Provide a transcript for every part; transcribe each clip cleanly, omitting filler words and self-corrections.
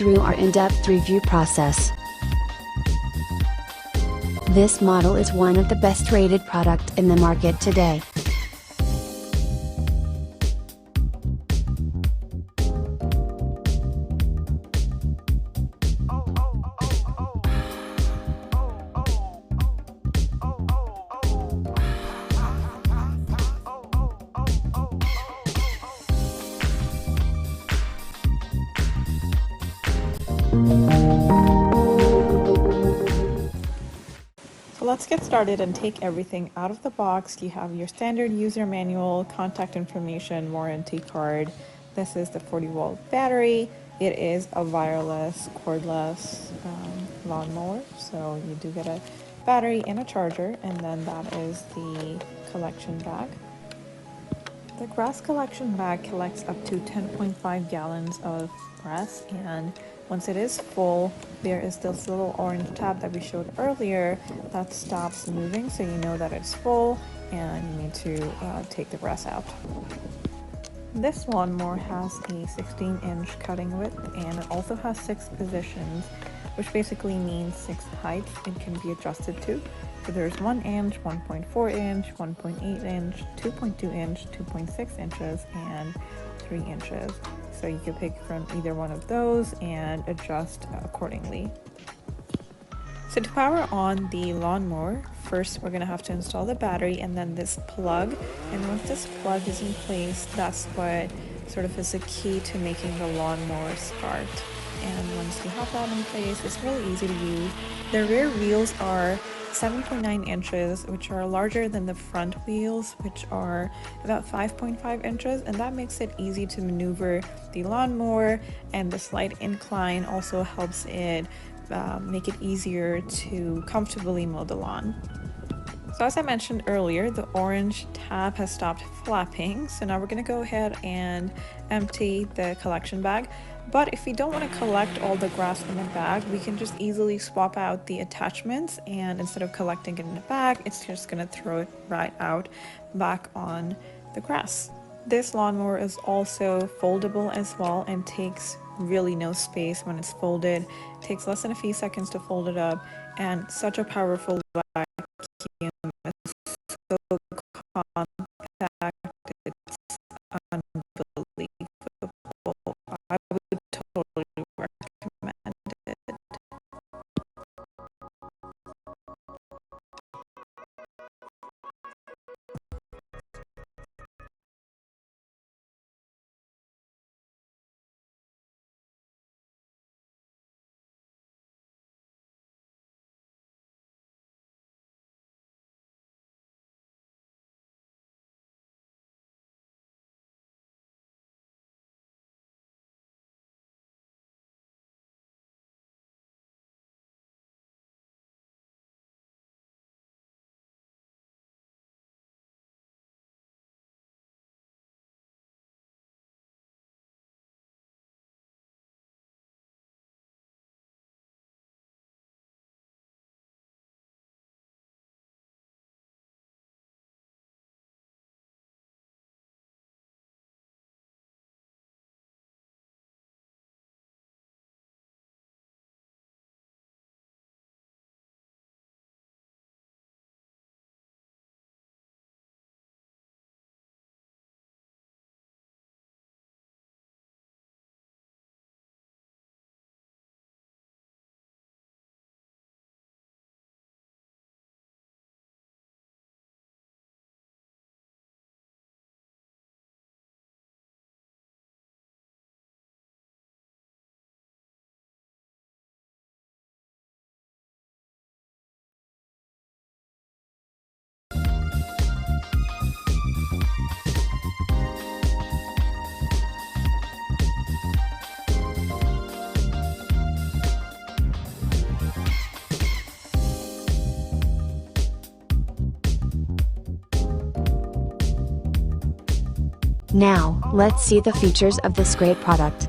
through our in-depth review process. This model is one of the best rated product in the market today. So let's get started and take everything out of the box. You have your standard user manual, contact information, warranty card. This is the 40-volt battery. It is a wireless, cordless lawnmower. So you do get a battery and a charger, and then that is the collection bag. The grass collection bag collects up to 10.5 gallons of grass, and once it is full, there is this little orange tab that we showed earlier that stops moving, so you know that it's full and you need to take the grass out. This lawnmower has a 16-inch cutting width, and it also has 6 positions, which basically means 6 heights it can be adjusted to. So there's 1 inch, 1.4 inch, 1.8 inch, 2.2 inch, 2.6 inches, and 3 inches. So you can pick from either one of those and adjust accordingly. So to power on the lawnmower, first we're going to have to install the battery and then this plug. And once this plug is in place, that's what sort of is the key to making the lawnmower start. And once you have that in place, it's really easy to use. The rear wheels are 7.9 inches, which are larger than the front wheels, which are about 5.5 inches, and that makes it easy to maneuver the lawnmower, and the slight incline also helps it make it easier to comfortably mow the lawn. So as I mentioned earlier, the orange tab has stopped flapping, so now we're going to go ahead and empty the collection bag. But if we don't want to collect all the grass in the bag, we can just easily swap out the attachments, and instead of collecting it in the bag, it's just going to throw it right out back on the grass. This lawnmower is also foldable as well and takes really no space when it's folded. It takes less than a few seconds to fold it up, and such a powerful vacuum. It's so compact, it's unbelievable. I would totally recommend it. Now, let's see the features of this great product.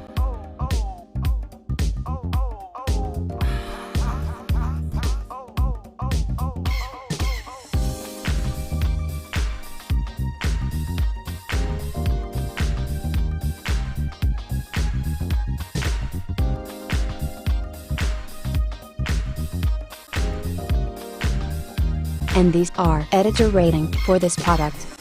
And these are editor rating for this product.